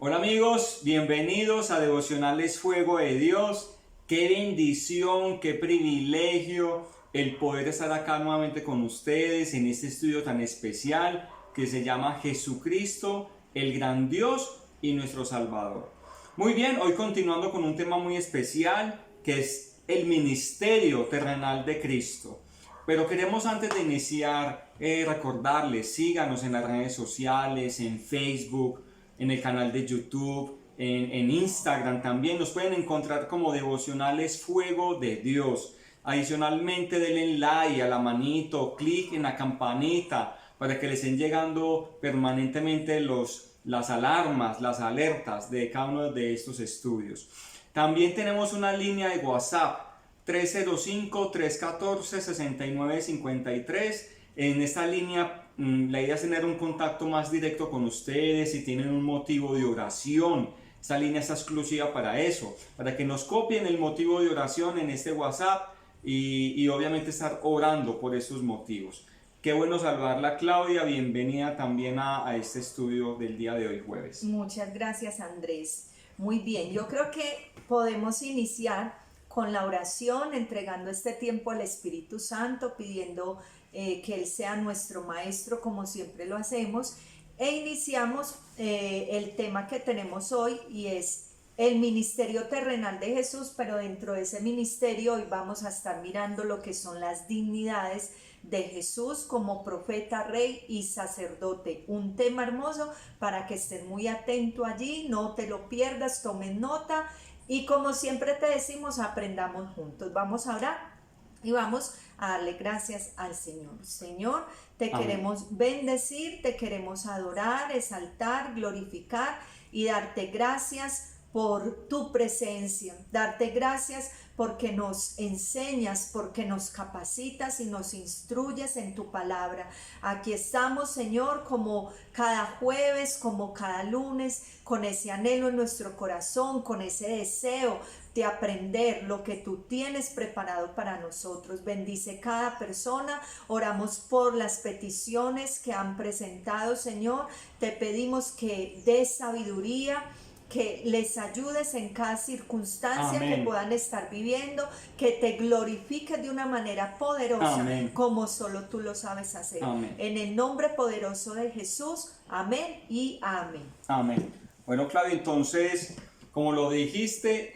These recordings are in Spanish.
Hola amigos, bienvenidos a Devocionales Fuego de Dios. Qué bendición, qué privilegio el poder estar acá nuevamente con ustedes en este estudio tan especial que se llama Jesucristo, el gran Dios y nuestro Salvador. Muy bien, hoy continuando con un tema muy especial que es el ministerio terrenal de Cristo. Pero queremos antes de iniciar recordarles, síganos en las redes sociales, en Facebook, en el canal de YouTube, en Instagram también. Nos pueden encontrar como Devocionales Fuego de Dios. Adicionalmente denle like a la manito, clic en la campanita para que les estén llegando permanentemente las alarmas, las alertas de cada uno de estos estudios. También tenemos una línea de WhatsApp 305-314-6953. En esta línea la idea es tener un contacto más directo con ustedes si tienen un motivo de oración. Esta línea está exclusiva para eso, para que nos copien el motivo de oración en este WhatsApp y obviamente estar orando por esos motivos. Qué bueno saludarla, Claudia. Bienvenida también a este estudio del día de hoy, jueves. Muchas gracias, Andrés. Muy bien, yo creo que podemos iniciar con la oración, entregando este tiempo al Espíritu Santo, pidiendo que Él sea nuestro Maestro, como siempre lo hacemos, e iniciamos el tema que tenemos hoy, y es el ministerio terrenal de Jesús, pero dentro de ese ministerio hoy vamos a estar mirando lo que son las dignidades de Jesús como profeta, rey y sacerdote. Un tema hermoso para que estés muy atento allí, no te lo pierdas, tomen nota y como siempre te decimos, aprendamos juntos. Vamos a orar y vamos a darle gracias al Señor. Señor, te Amén. Queremos bendecir, te queremos adorar, exaltar, glorificar y darte gracias por tu presencia, darte gracias porque nos enseñas, porque nos capacitas y nos instruyes en tu palabra. Aquí estamos, Señor, como cada jueves, como cada lunes, con ese anhelo en nuestro corazón, con ese deseo de aprender lo que tú tienes preparado para nosotros. Bendice cada persona, oramos por las peticiones que han presentado, Señor. Te pedimos que des sabiduría, que les ayudes en cada circunstancia Amén. que puedan estar viviendo, que te glorifiques de una manera poderosa. Amén. Como solo tú lo sabes hacer. Amén. En el nombre poderoso de Jesús, amén y amén. Amén. Bueno, Claudia, entonces, como lo dijiste,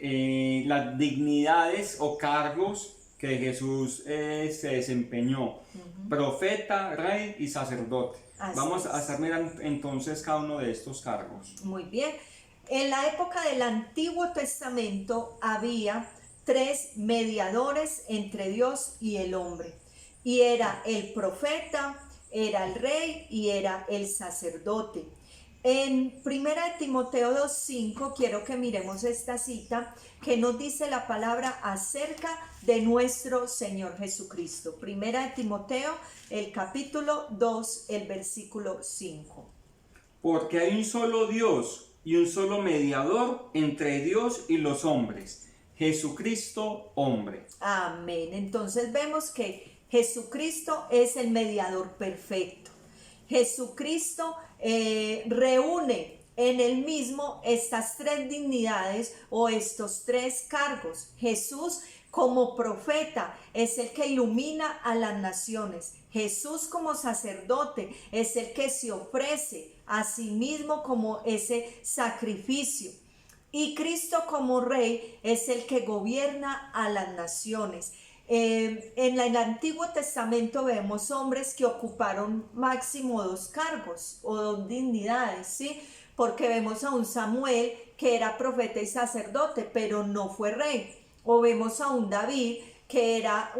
las dignidades o cargos que Jesús se desempeñó, profeta, rey y sacerdote. Así Vamos es. a estar mirando entonces cada uno de estos cargos. Muy bien. En la época del Antiguo Testamento había tres mediadores entre Dios y el hombre. Y era el profeta, era el rey y era el sacerdote. En 1 Timoteo 2:5 quiero que miremos esta cita que nos dice la palabra acerca de nuestro Señor Jesucristo. 1 Timoteo, el capítulo 2, el versículo 5. Porque hay un solo Dios y un solo mediador entre Dios y los hombres, Jesucristo hombre. Amén. Entonces vemos que Jesucristo es el mediador perfecto. Jesucristo reúne en él mismo estas tres dignidades o estos tres cargos. Jesús como profeta es el que ilumina a las naciones. Jesús como sacerdote es el que se ofrece a sí mismo como ese sacrificio. Y Cristo como rey es el que gobierna a las naciones. En el Antiguo Testamento vemos hombres que ocuparon máximo dos cargos o dos dignidades, ¿sí? Porque vemos a un Samuel que era profeta y sacerdote, pero no fue rey. O vemos a un David que era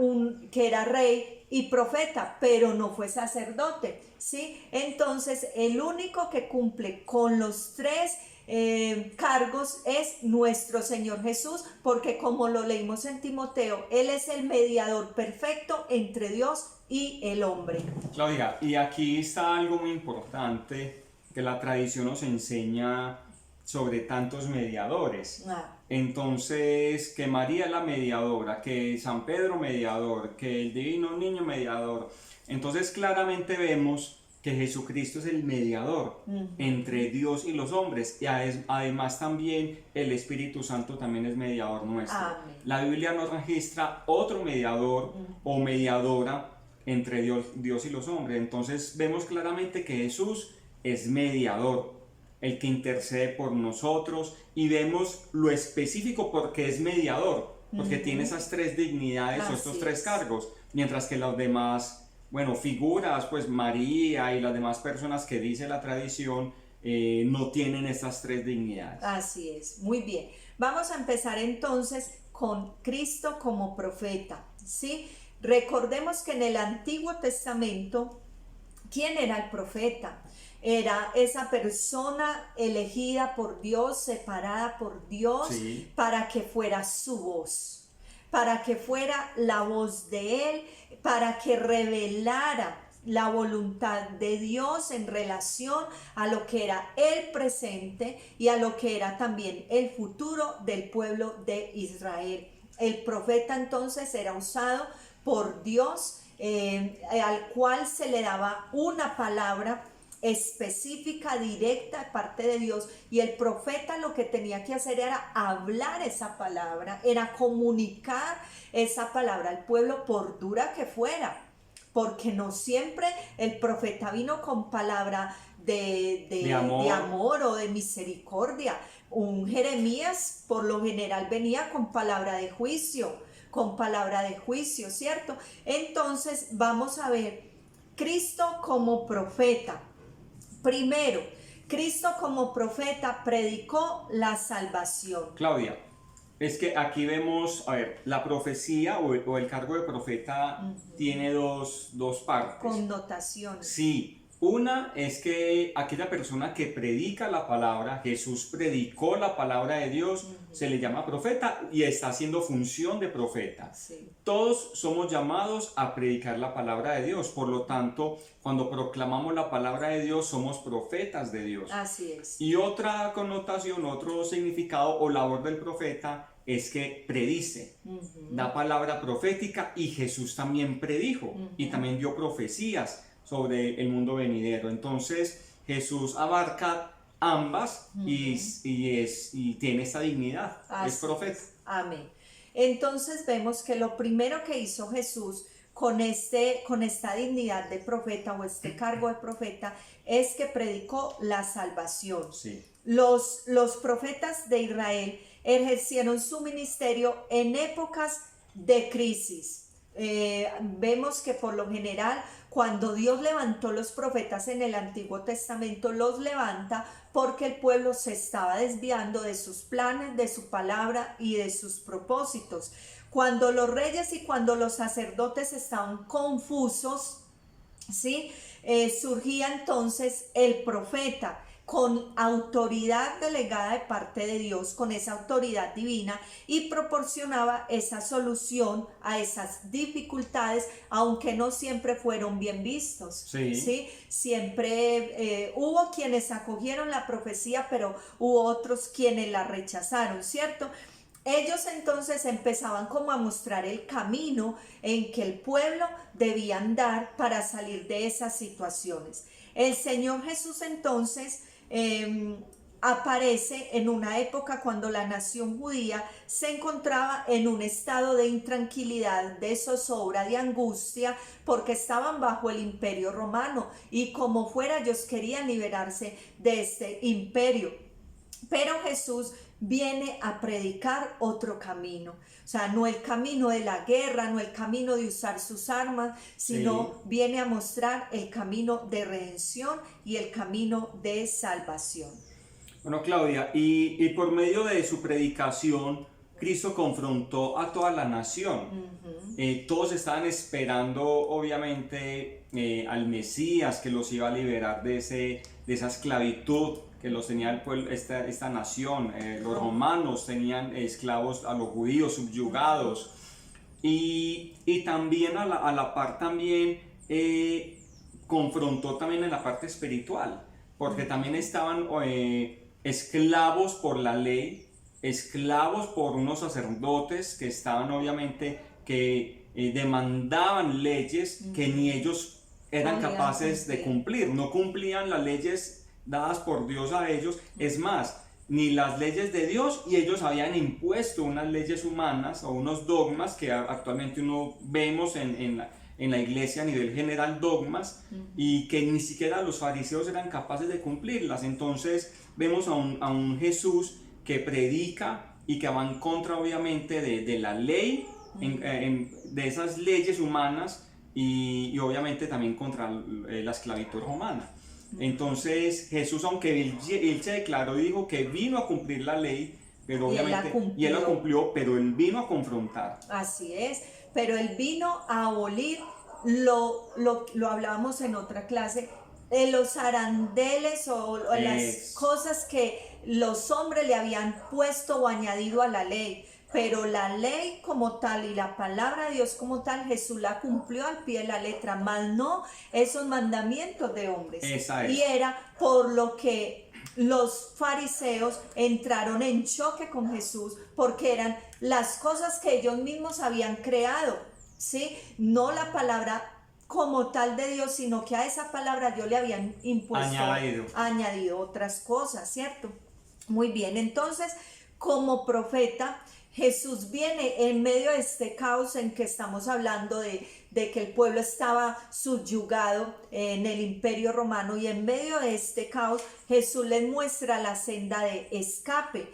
rey y profeta, pero no fue sacerdote, ¿sí? Entonces, el único que cumple con los tres cargos es nuestro Señor Jesús, porque como lo leímos en Timoteo, Él es el mediador perfecto entre Dios y el hombre. Claudia, y aquí está algo muy importante que la tradición nos enseña sobre tantos mediadores. Entonces, que María es la mediadora, que San Pedro mediador, que el Divino Niño mediador. Entonces claramente vemos que Jesucristo es el mediador entre Dios y los hombres, y además también el Espíritu Santo también es mediador nuestro. Amén. La Biblia nos registra otro mediador o mediadora entre Dios y los hombres. Entonces vemos claramente que Jesús es mediador, el que intercede por nosotros, y vemos lo específico porque es mediador, porque tiene esas tres dignidades o estos tres cargos, mientras que los demás, bueno, figuras, pues María y las demás personas que dice la tradición, no tienen estas tres dignidades. Así es, muy bien. Vamos a empezar entonces con Cristo como profeta, ¿sí? Recordemos que en el Antiguo Testamento, ¿quién era el profeta? Era esa persona elegida por Dios, separada por Dios, Sí. para que fuera su voz, para que fuera la voz de Él, para que revelara la voluntad de Dios en relación a lo que era el presente y a lo que era también el futuro del pueblo de Israel. El profeta entonces era usado por Dios, al cual se le daba una palabra específica, directa de parte de Dios, y el profeta lo que tenía que hacer era hablar esa palabra, era comunicar esa palabra al pueblo por dura que fuera, porque no siempre el profeta vino con palabra de amor o de misericordia. Un Jeremías por lo general venía con palabra de juicio, ¿cierto? Entonces vamos a ver Cristo como profeta. Primero, Cristo como profeta predicó la salvación. Claudia, es que aquí vemos, a ver, la profecía o el cargo de profeta tiene dos partes. Connotaciones. Sí, una es que aquella persona que predica la palabra, Jesús predicó la palabra de Dios, se le llama profeta y está haciendo función de profeta. Sí. Todos somos llamados a predicar la palabra de Dios, por lo tanto, cuando proclamamos la palabra de Dios, somos profetas de Dios. Así es. Y otra connotación, otro significado o labor del profeta es que predice, da palabra profética, y Jesús también predijo y también dio profecías sobre el mundo venidero. Entonces Jesús abarca ambas y tiene esa dignidad, es profeta. Amén. Entonces vemos que lo primero que hizo Jesús con esta dignidad de profeta o este cargo de profeta es que predicó la salvación. Sí. Los profetas de Israel ejercieron su ministerio en épocas de crisis. Vemos que por lo general cuando Dios levantó los profetas en el Antiguo Testamento, los levanta porque el pueblo se estaba desviando de sus planes, de su palabra y de sus propósitos. Cuando los reyes y cuando los sacerdotes estaban confusos, ¿sí? Surgía entonces el profeta con autoridad delegada de parte de Dios, con esa autoridad divina, y proporcionaba esa solución a esas dificultades, aunque no siempre fueron bien vistos. Sí. Siempre hubo quienes acogieron la profecía, pero hubo otros quienes la rechazaron, ¿cierto? Ellos entonces empezaban como a mostrar el camino en que el pueblo debía andar para salir de esas situaciones. El Señor Jesús entonces aparece en una época cuando la nación judía se encontraba en un estado de intranquilidad, de zozobra, de angustia, porque estaban bajo el imperio romano y como fuera ellos querían liberarse de este imperio. Pero Jesús viene a predicar otro camino, o sea, no el camino de la guerra, no el camino de usar sus armas, sino viene a mostrar el camino de redención y el camino de salvación. Bueno, Claudia, y por medio de su predicación, Cristo confrontó a toda la nación. Todos estaban esperando, obviamente, al Mesías que los iba a liberar de esa esclavitud que los tenía el pueblo, esta nación. Los romanos tenían esclavos a los judíos subyugados, y también a la par también confrontó también en la parte espiritual, porque también estaban esclavos por la ley, esclavos por unos sacerdotes que estaban obviamente que demandaban leyes que ni ellos eran podían capaces de cumplir, no cumplían las leyes dadas por Dios a ellos, es más, ni las leyes de Dios, y ellos habían impuesto unas leyes humanas o unos dogmas que actualmente uno vemos en la iglesia a nivel general, dogmas, y que ni siquiera los fariseos eran capaces de cumplirlas. Entonces vemos a un Jesús que predica y que va en contra obviamente de la ley, de esas leyes humanas, y obviamente también contra la esclavitud romana. Entonces Jesús, aunque él se declaró y dijo que vino a cumplir la ley, pero obviamente, y él la cumplió, pero él vino a confrontar. Así es, pero él vino a abolir, lo hablábamos en otra clase, los arandeles o las cosas que los hombres le habían puesto o añadido a la ley. Pero la ley como tal y la palabra de Dios como tal, Jesús la cumplió al pie de la letra, más no esos mandamientos de hombres. Y era por lo que los fariseos entraron en choque con Jesús, porque eran las cosas que ellos mismos habían creado, ¿sí? No la palabra como tal de Dios, sino que a esa palabra Dios le habían impuesto, añadido otras cosas, ¿cierto? Muy bien, entonces, como profeta, Jesús viene en medio de este caos en que estamos hablando de que el pueblo estaba subyugado en el Imperio Romano, y en medio de este caos Jesús les muestra la senda de escape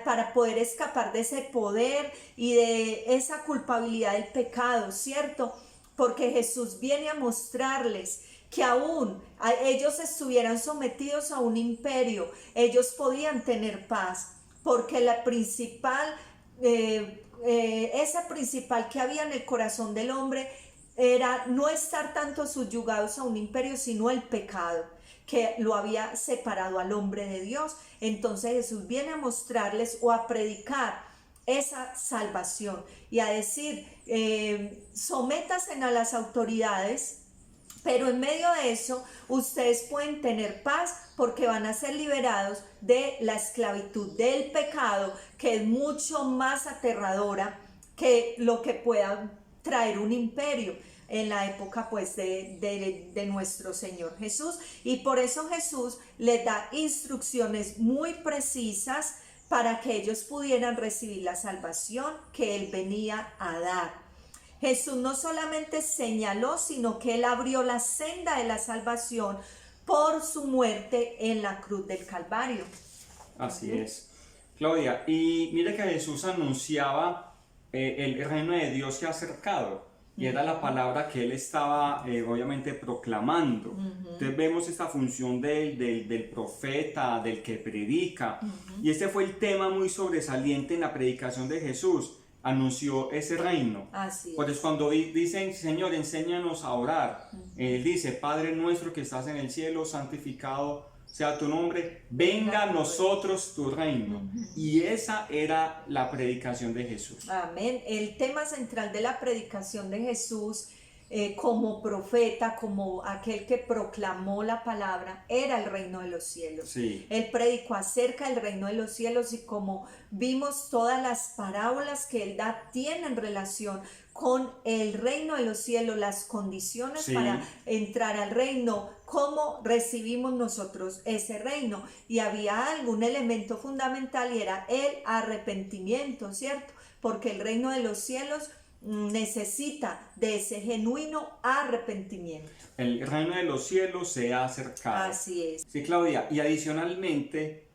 para poder escapar de ese poder y de esa culpabilidad del pecado, ¿cierto? Porque Jesús viene a mostrarles que aún ellos estuvieran sometidos a un imperio, ellos podían tener paz, porque la principal, esa principal que había en el corazón del hombre era no estar tanto subyugados a un imperio, sino el pecado que lo había separado al hombre de Dios. Entonces Jesús viene a mostrarles o a predicar esa salvación y a decir, sométanse a las autoridades, pero en medio de eso ustedes pueden tener paz porque van a ser liberados de la esclavitud del pecado, que es mucho más aterradora que lo que pueda traer un imperio en la época pues de nuestro Señor Jesús. Y por eso Jesús les da instrucciones muy precisas para que ellos pudieran recibir la salvación que Él venía a dar. Jesús no solamente señaló, sino que Él abrió la senda de la salvación por su muerte en la cruz del Calvario. Así es, Claudia. Y mire que Jesús anunciaba el reino de Dios se ha acercado. Y era la palabra que Él estaba obviamente proclamando. Entonces vemos esta función del profeta, del que predica. Y este fue el tema muy sobresaliente en la predicación de Jesús. Anunció ese reino. Así es. Por eso cuando dicen, Señor, enséñanos a orar, Él dice, Padre nuestro que estás en el cielo, santificado sea tu nombre, venga a nosotros tu reino. Y esa era la predicación de Jesús. Amén. El tema central de la predicación de Jesús como profeta, como aquel que proclamó la palabra, era el reino de los cielos. Sí. Él predicó acerca del reino de los cielos, y como vimos, todas las parábolas que él da tienen relación con el reino de los cielos, las condiciones para entrar al reino, cómo recibimos nosotros ese reino. Y había algún elemento fundamental, y era el arrepentimiento, ¿cierto? Porque el reino de los cielos necesita de ese genuino arrepentimiento. El reino de los cielos se ha acercado. Así es. Sí, Claudia, y adicionalmente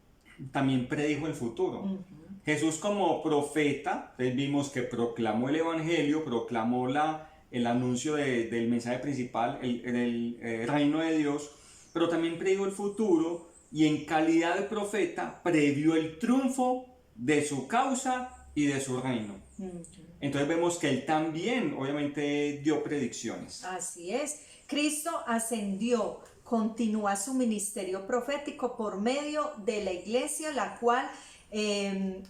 también predijo el futuro. Jesús como profeta, vimos que proclamó el evangelio, proclamó el anuncio del mensaje principal, el reino de Dios, pero también predijo el futuro, y en calidad de profeta previó el triunfo de su causa y de su reino. Entonces vemos que él también obviamente dio predicciones. Así es. Cristo ascendió, continúa su ministerio profético por medio de la iglesia, la cual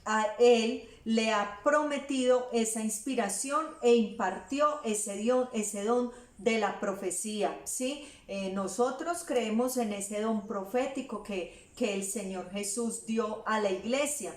a él le ha prometido esa inspiración e impartió ese don de la profecía, ¿sí? Nosotros creemos en ese don profético que el Señor Jesús dio a la iglesia.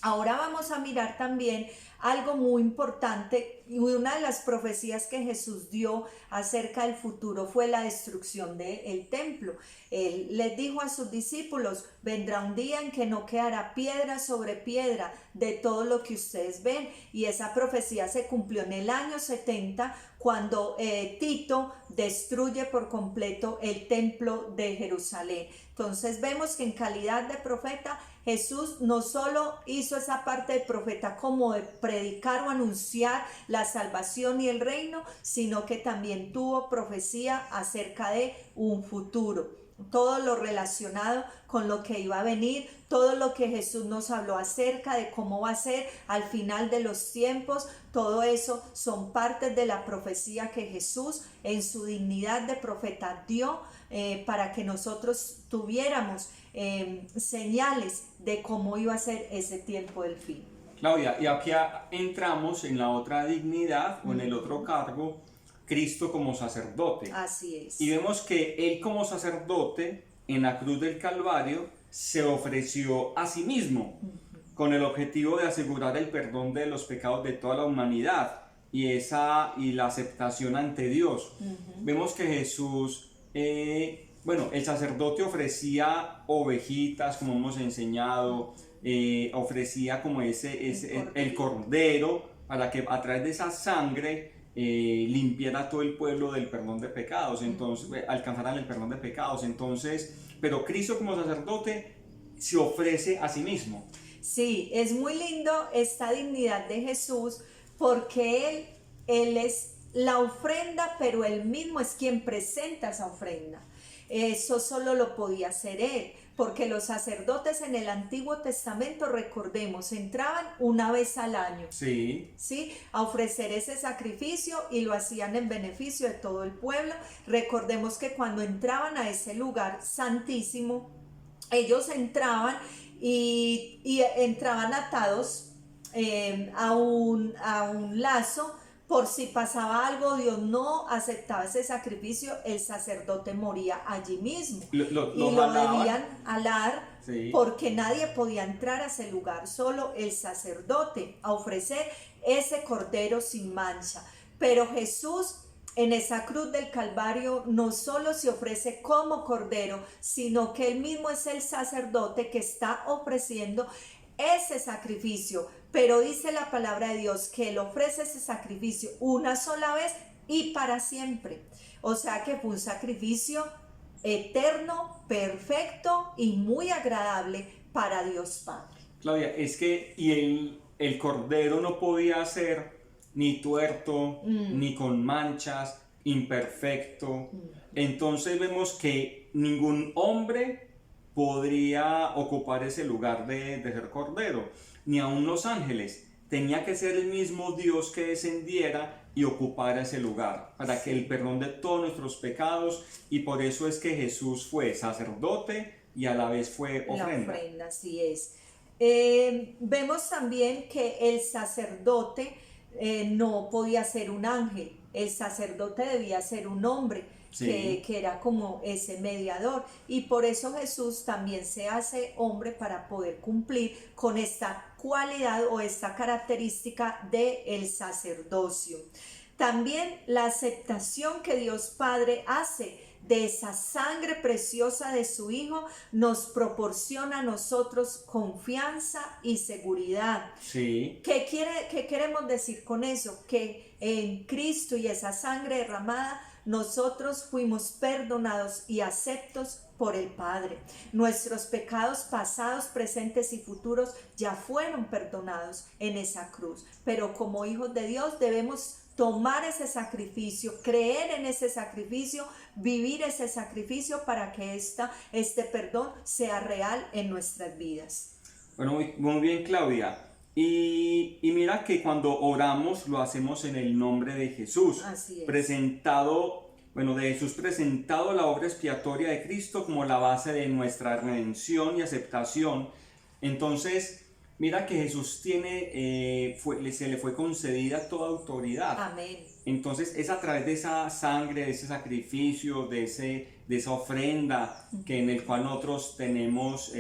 Ahora vamos a mirar también algo muy importante, y una de las profecías que Jesús dio acerca del futuro fue la destrucción del templo. Él les dijo a sus discípulos: vendrá un día en que no quedará piedra sobre piedra de todo lo que ustedes ven, y esa profecía se cumplió en el año 70 cuando Tito destruye por completo el templo de Jerusalén. Entonces vemos que en calidad de profeta Jesús no solo hizo esa parte de profeta como de predicar o anunciar la salvación y el reino, sino que también tuvo profecía acerca de un futuro. Todo lo relacionado con lo que iba a venir, todo lo que Jesús nos habló acerca de cómo va a ser al final de los tiempos, todo eso son partes de la profecía que Jesús en su dignidad de profeta dio para que nosotros tuviéramos señales de cómo iba a ser ese tiempo del fin. Claudia, y aquí entramos en la otra dignidad o en el otro cargo, Cristo como sacerdote. Así es. Y vemos que Él como sacerdote en la cruz del Calvario se ofreció a sí mismo con el objetivo de asegurar el perdón de los pecados de toda la humanidad y la aceptación ante Dios. Vemos que Jesús, el sacerdote ofrecía ovejitas, como hemos enseñado, ofrecía como el cordero, para que a través de esa sangre limpiara todo el pueblo del perdón de pecados, entonces alcanzaran el perdón de pecados. Entonces, pero Cristo como sacerdote se ofrece a sí mismo. Sí, es muy lindo esta dignidad de Jesús, porque Él es la ofrenda, pero Él mismo es quien presenta esa ofrenda. Eso solo lo podía hacer Él, porque los sacerdotes en el Antiguo Testamento, recordemos, entraban una vez al año, sí, a ofrecer ese sacrificio, y lo hacían en beneficio de todo el pueblo. Recordemos que cuando entraban a ese lugar santísimo, ellos entraban y entraban atados a un lazo. Por si pasaba algo, Dios no aceptaba ese sacrificio, el sacerdote moría allí mismo. Lo debían alar, sí, porque nadie podía entrar a ese lugar, solo el sacerdote, a ofrecer ese cordero sin mancha. Pero Jesús en esa cruz del Calvario no solo se ofrece como cordero, sino que Él mismo es el sacerdote que está ofreciendo ese sacrificio. Pero dice la palabra de Dios que Él ofrece ese sacrificio una sola vez y para siempre. O sea que fue un sacrificio eterno, perfecto y muy agradable para Dios Padre. Claudia, es que el cordero no podía ser ni tuerto, ni con manchas, imperfecto. Entonces vemos que ningún hombre podría ocupar ese lugar de ser cordero, ni aun los ángeles. Tenía que ser el mismo Dios que descendiera y ocupara ese lugar para que el perdón de todos nuestros pecados, y por eso es que Jesús fue sacerdote y a la vez fue ofrenda. La ofrenda, así es. Vemos también que el sacerdote no podía ser un ángel, el sacerdote debía ser un hombre, sí, que era como ese mediador, y por eso Jesús también se hace hombre para poder cumplir con esta cualidad o esta característica del sacerdocio. También la aceptación que Dios Padre hace de esa sangre preciosa de su Hijo nos proporciona a nosotros confianza y seguridad. Sí. ¿Qué queremos decir con eso? Que en Cristo y esa sangre derramada nosotros fuimos perdonados y aceptos por el Padre. Nuestros pecados pasados, presentes y futuros ya fueron perdonados en esa cruz. Pero como hijos de Dios debemos tomar ese sacrificio, creer en ese sacrificio, vivir ese sacrificio para que este perdón sea real en nuestras vidas. Bueno, muy bien, Claudia. Y mira que cuando oramos lo hacemos en el nombre de Jesús. Así es. De Jesús presentado la obra expiatoria de Cristo como la base de nuestra redención y aceptación. Entonces, mira que Jesús se le fue concedida toda autoridad. Amén. Entonces es a través de esa sangre, de ese sacrificio, de esa ofrenda, que en el cual nosotros tenemos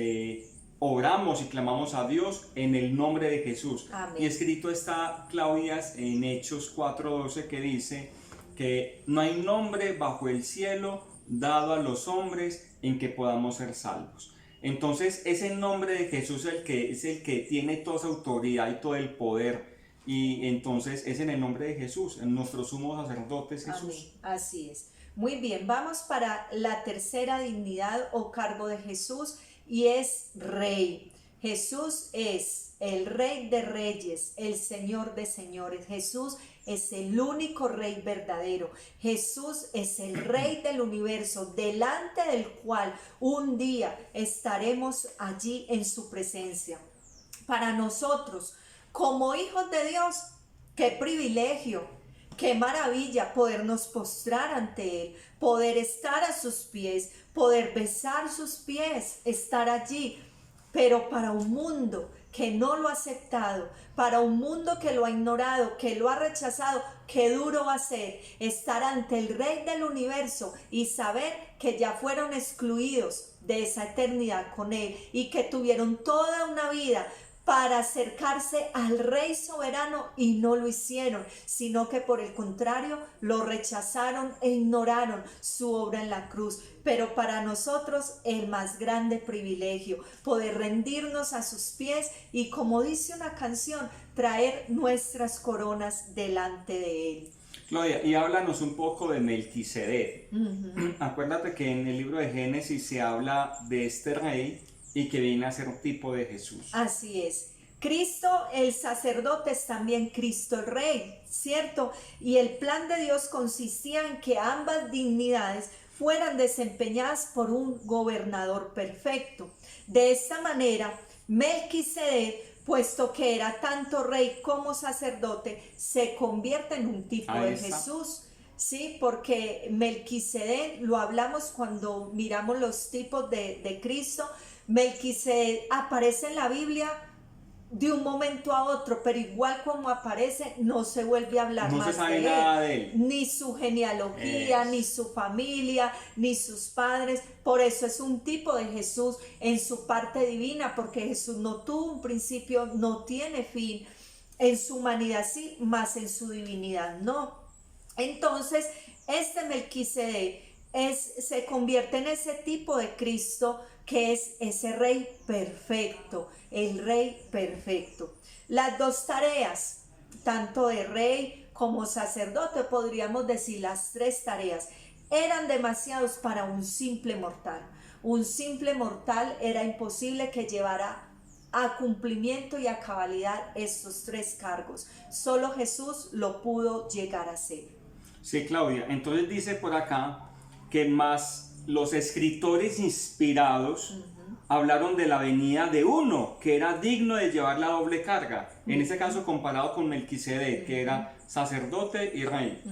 oramos y clamamos a Dios en el nombre de Jesús. Amén. Y escrito está, Claudia, en Hechos 4:12, que dice que no hay nombre bajo el cielo dado a los hombres en que podamos ser salvos. Entonces ese nombre de Jesús es el que tiene toda esa autoridad y todo el poder. Y entonces es en el nombre de Jesús, en nuestro sumo sacerdote es Jesús. Amén. Así es. Muy bien, vamos para la tercera dignidad o cargo de Jesús, y es Rey. Jesús es el Rey de Reyes, el Señor de Señores. Jesús es el único Rey verdadero. Jesús es el Rey del universo, delante del cual un día estaremos allí en su presencia. Para nosotros, como hijos de Dios, qué privilegio, qué maravilla podernos postrar ante Él, poder estar a sus pies, poder besar sus pies, estar allí. Pero para un mundo que no lo ha aceptado, para un mundo que lo ha ignorado, que lo ha rechazado, qué duro va a ser estar ante el Rey del universo y saber que ya fueron excluidos de esa eternidad con Él y que tuvieron toda una vida para acercarse al Rey soberano y no lo hicieron, sino que por el contrario lo rechazaron e ignoraron su obra en la cruz. Pero para nosotros el más grande privilegio, poder rendirnos a sus pies y, como dice una canción, traer nuestras coronas delante de Él. Claudia, y háblanos un poco de Melquisedec. Acuérdate que en el libro de Génesis se habla de este rey y que viene a ser un tipo de Jesús. Así es. Cristo el sacerdote es también Cristo el Rey, ¿cierto? Y el plan de Dios consistía en que ambas dignidades fueran desempeñadas por un gobernador perfecto. De esta manera, Melquisedec, puesto que era tanto rey como sacerdote, se convierte en un tipo de Jesús. Sí, porque Melquisedec, lo hablamos cuando miramos los tipos de Cristo. Melquisedec aparece en la Biblia de un momento a otro, pero igual como aparece, no se vuelve a hablar no más se sabe de nada él, de él, ni su genealogía, ni su familia, ni sus padres. Por eso es un tipo de Jesús en su parte divina, porque Jesús no tuvo un principio, no tiene fin. En su humanidad sí, más en su divinidad no. Entonces, este Melquisedec se convierte en ese tipo de Cristo, que es ese Rey perfecto, el Rey perfecto. Las dos tareas, tanto de Rey como sacerdote, podríamos decir las tres tareas, eran demasiados para un simple mortal. Un simple mortal era imposible que llevara a cumplimiento y a cabalidad estos tres cargos. Solo Jesús lo pudo llegar a hacer. Sí, Claudia, entonces dice por acá que más los escritores inspirados hablaron de la venida de uno que era digno de llevar la doble carga, en este caso comparado con Melquisedec, que era sacerdote y rey.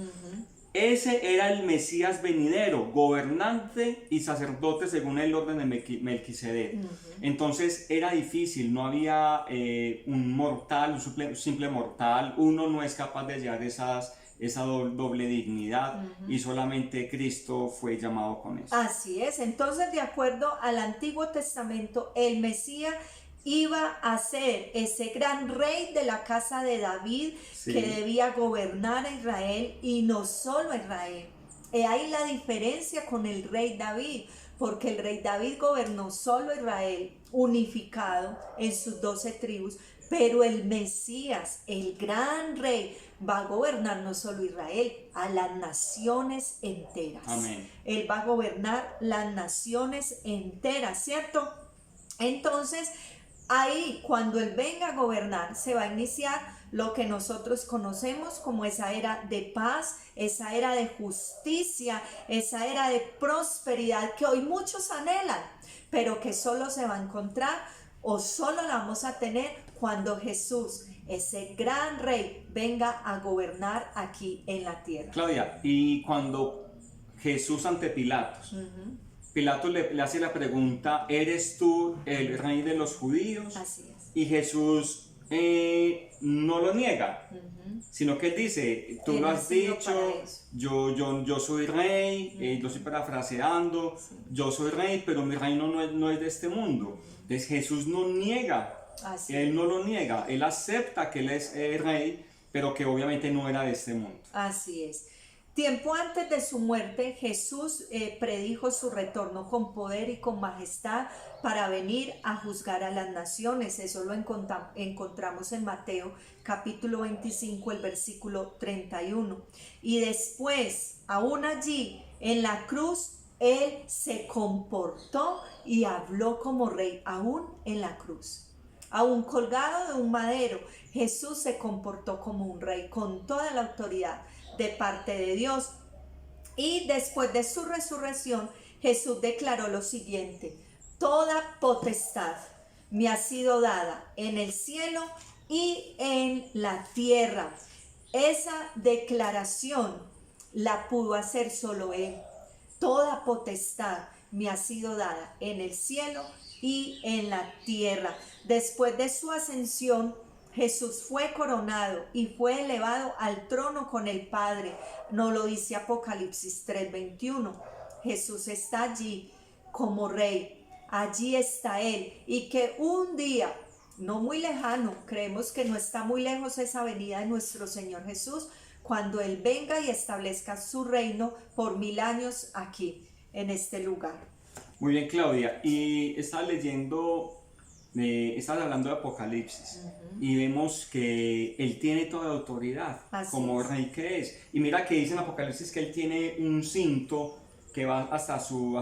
Ese era el Mesías venidero, gobernante y sacerdote según el orden de Melquisedec. Entonces era difícil, no había un mortal, un simple mortal, uno no es capaz de llevar esa doble dignidad, y solamente Cristo fue llamado con eso. Así es. Entonces, de acuerdo al Antiguo Testamento, el Mesías iba a ser ese gran rey de la casa de David, que debía gobernar a Israel, y no solo a Israel. Ahí la diferencia con el rey David, porque el rey David gobernó solo a Israel, unificado en sus 12 tribus, pero el Mesías, el gran rey, va a gobernar no solo Israel, a las naciones enteras. Amén. Él va a gobernar las naciones enteras, ¿cierto? Entonces, ahí cuando Él venga a gobernar, se va a iniciar lo que nosotros conocemos como esa era de paz, esa era de justicia, esa era de prosperidad que hoy muchos anhelan, pero que solo se va a encontrar o solo la vamos a tener cuando Jesús, ese gran rey, venga a gobernar aquí en la tierra. Claudia, y cuando Jesús ante Pilatos, Pilatos le hace la pregunta, ¿eres tú el rey de los judíos? Así es. Y Jesús no lo niega, Ujú. sino que él dice, tú Él lo ha has sido para dicho, eso. yo soy rey, lo estoy parafraseando, Sí. yo soy rey, pero mi reino no es de este mundo. Entonces Jesús no niega, Así él es. no lo niega, él acepta que él es rey, pero que obviamente no era de este mundo. Así es. Tiempo antes de su muerte, Jesús predijo su retorno con poder y con majestad para venir a juzgar a las naciones. Eso lo encontramos en Mateo capítulo 25, el versículo 31. Y después, aún allí en la cruz, Él se comportó y habló como rey, aún en la cruz. Aún colgado de un madero, Jesús se comportó como un rey con toda la autoridad de parte de Dios. Y después de su resurrección, Jesús declaró lo siguiente: toda potestad me ha sido dada en el cielo y en la tierra. Esa declaración la pudo hacer solo Él. Toda potestad me ha sido dada en el cielo y en la tierra. Después de su ascensión, Jesús fue coronado y fue elevado al trono con el Padre. Nos lo dice Apocalipsis 3:21. Jesús está allí como rey. Allí está Él. Y que un día, no muy lejano, creemos que no está muy lejos esa venida de nuestro Señor Jesús, cuando Él venga y establezca su reino por 1000 años aquí, en este lugar. Muy bien, Claudia. Y estaba leyendo, estás hablando de Apocalipsis, y vemos que Él tiene toda la autoridad, Así como es. rey que es. Y mira que dice en Apocalipsis que Él tiene un cinto que va hasta sus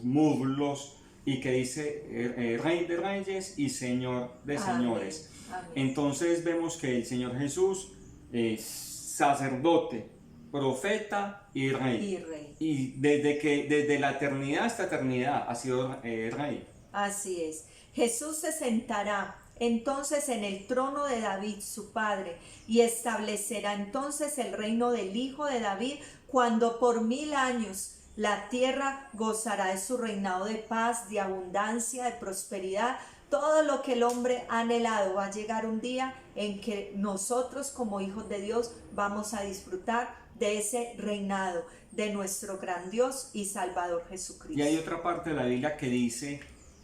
muslos y que dice Rey de Reyes y Señor de Amén. Señores. Amén. Entonces vemos que el Señor Jesús es sacerdote, profeta y rey. Y rey. Y desde la eternidad hasta eternidad ha sido rey. Así es. Jesús se sentará entonces en el trono de David, su padre, y establecerá entonces el reino del hijo de David, cuando por 1000 años la tierra gozará de su reinado de paz, de abundancia, de prosperidad. Todo lo que el hombre ha anhelado va a llegar un día en que nosotros como hijos de Dios vamos a disfrutar de ese reinado de nuestro gran Dios y Salvador Jesucristo. Y hay otra parte de la Biblia que dice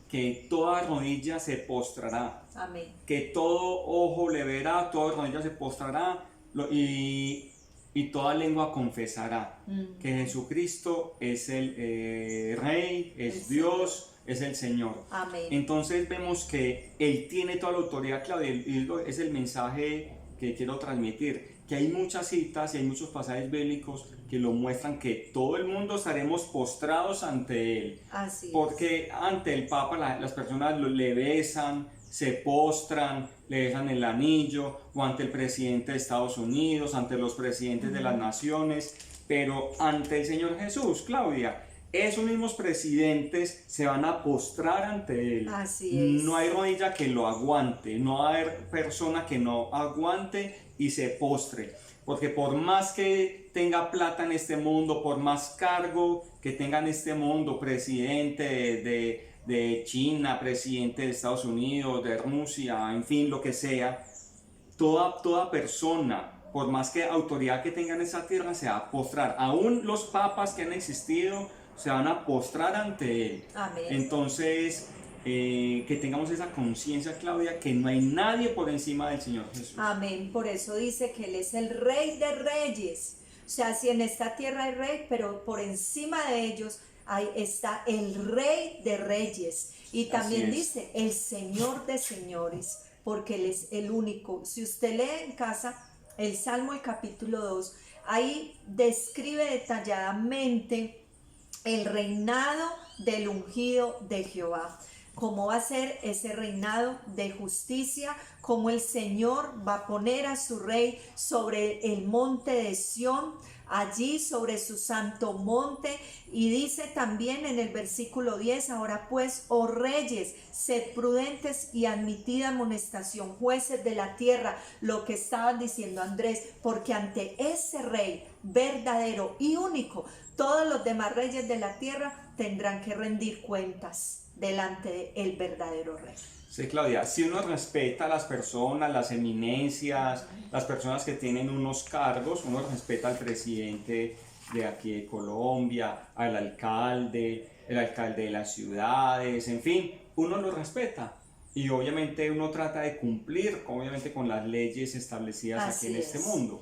que toda rodilla se postrará, Amén. que todo ojo le verá, toda rodilla se postrará y toda lengua confesará que Jesucristo es el Rey, es Dios, es el Señor. Amén. Entonces vemos que Él tiene toda la autoridad, Claudia, y es el mensaje que quiero transmitir, que hay muchas citas y hay muchos pasajes bíblicos que lo muestran, que todo el mundo estaremos postrados ante Él. Así es. Porque ante el Papa las personas le besan, se postran, le besan el anillo, o ante el presidente de Estados Unidos, ante los presidentes de las naciones, pero ante el Señor Jesús, Claudia, esos mismos presidentes se van a postrar ante Él. Así es. No hay rodilla que lo aguante, no hay persona que no aguante y se postre. Porque por más que tenga plata en este mundo, por más cargo que tenga en este mundo, presidente de China, presidente de Estados Unidos, de Rusia, en fin, lo que sea, toda persona, por más que autoridad que tenga en esa tierra, se va a postrar. Aún los papas que han existido se van a postrar ante Él. Amén. Entonces, que tengamos esa conciencia, Claudia, que no hay nadie por encima del Señor Jesús. Amén. Por eso dice que Él es el Rey de Reyes. O sea, si en esta tierra hay rey, pero por encima de ellos está el Rey de Reyes. Y también dice el Señor de Señores, porque Él es el único. Si usted lee en casa el Salmo, el capítulo 2, ahí describe detalladamente el reinado del ungido de Jehová. Cómo va a ser ese reinado de justicia, cómo el Señor va a poner a su rey sobre el monte de Sión, allí sobre su santo monte. Y dice también en el versículo 10, ahora pues, oh reyes, sed prudentes y admitid amonestación, jueces de la tierra, lo que estaban diciendo Andrés, porque ante ese rey verdadero y único, todos los demás reyes de la tierra tendrán que rendir cuentas delante del verdadero rey. Sí, Claudia, si uno respeta a las personas, las eminencias, las personas que tienen unos cargos, uno respeta al presidente de aquí de Colombia, al alcalde, el alcalde de las ciudades, en fin, uno lo respeta. Y obviamente uno trata de cumplir, obviamente, con las leyes establecidas aquí en este mundo.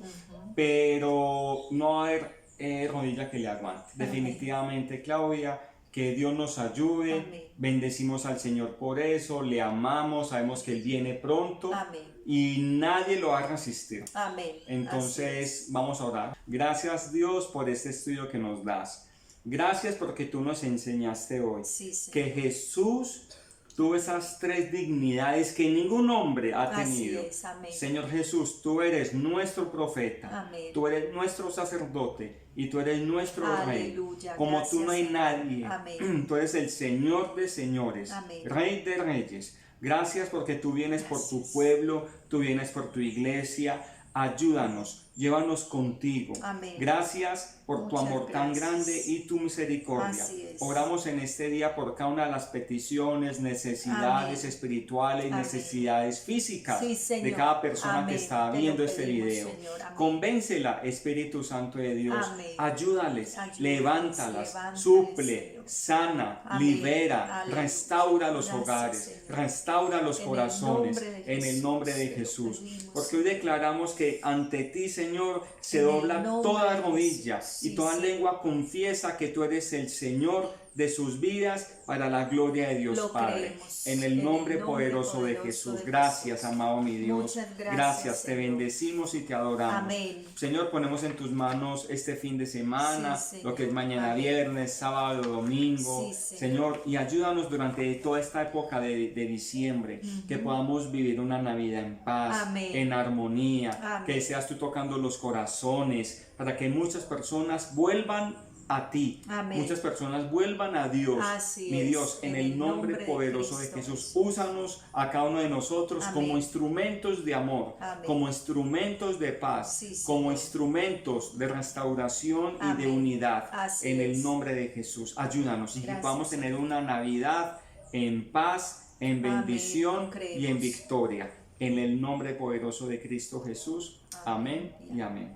Pero no va a haber rodilla que le aguante. Definitivamente, Claudia, que Dios nos ayude. Amén. Bendecimos al Señor por eso, le amamos, sabemos que Él viene pronto. Amén. Y nadie lo va a resistir. Amén. Entonces vamos a orar. Gracias, Dios, por este estudio que nos das. Gracias porque tú nos enseñaste hoy Sí, que Jesús tuvo esas tres dignidades que ningún hombre ha tenido. Así es, amén. Señor Jesús, tú eres nuestro profeta, Amén. tú eres nuestro sacerdote y tú eres nuestro Aleluya, rey. Como gracias, tú no hay nadie, amén. tú eres el Señor de señores, Amén. Rey de reyes. Gracias porque tú vienes por tu Gracias. pueblo, tú vienes por tu iglesia. Ayúdanos, llévanos contigo. Amén. Gracias por tu Muchas amor tan gracias. grande y tu misericordia. Así es. Oramos en este día por cada una de las peticiones, necesidades Amén. espirituales, Amén. necesidades físicas Sí, Señor. de cada persona Amén. que está Te lo viendo este pedimos, video. Señor. Amén. Convéncela, Espíritu Santo de Dios. Amén. Ayúdales, levántalas, levántales, suple, Señor. sana, Amén. libera, Aleluya. restaura los Gracias, hogares, Señor. restaura los En el corazones, nombre de en el nombre de Jesús, Jesús. te lo pedimos, Porque hoy Señor. declaramos que ante ti, Señor, se En el dobla nombre toda de rodilla Jesús. y Sí, toda Señor. lengua confiesa que tú eres el Señor de sus vidas para la gloria de Dios Lo Padre. creemos. En el nombre poderoso de Jesús. Gracias, amado mi Dios. Muchas gracias, te Señor. bendecimos y te adoramos. Amén. Señor, ponemos en tus manos este fin de semana, Sí, Señor. lo que es mañana Amén. viernes, sábado, domingo. Sí, Señor, y ayúdanos durante toda esta época de diciembre, que podamos vivir una Navidad en paz, Amén. en armonía, Amén. que seas tú tocando los corazones, para que muchas personas vuelvan a ti, Amén. muchas personas vuelvan a Dios. Así Mi es, Dios, en el nombre de poderoso de Cristo Jesús, Jesús. úsanos a cada uno de nosotros Amén. como instrumentos de amor, Amén. como instrumentos de paz, Sí, Señor. como instrumentos de restauración y de Amén. unidad. Así En el es. nombre de Jesús, ayúdanos y que Gracias, podamos tener Señor. una Navidad en paz, en Amén, bendición lo creemos. y en victoria. En el nombre poderoso de Cristo Jesús. Amén y amén.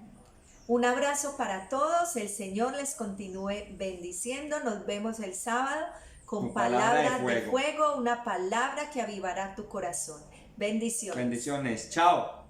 Un abrazo para todos, el Señor les continúe bendiciendo, nos vemos el sábado con palabras de fuego, una palabra que avivará tu corazón. Bendiciones. Bendiciones. Chao.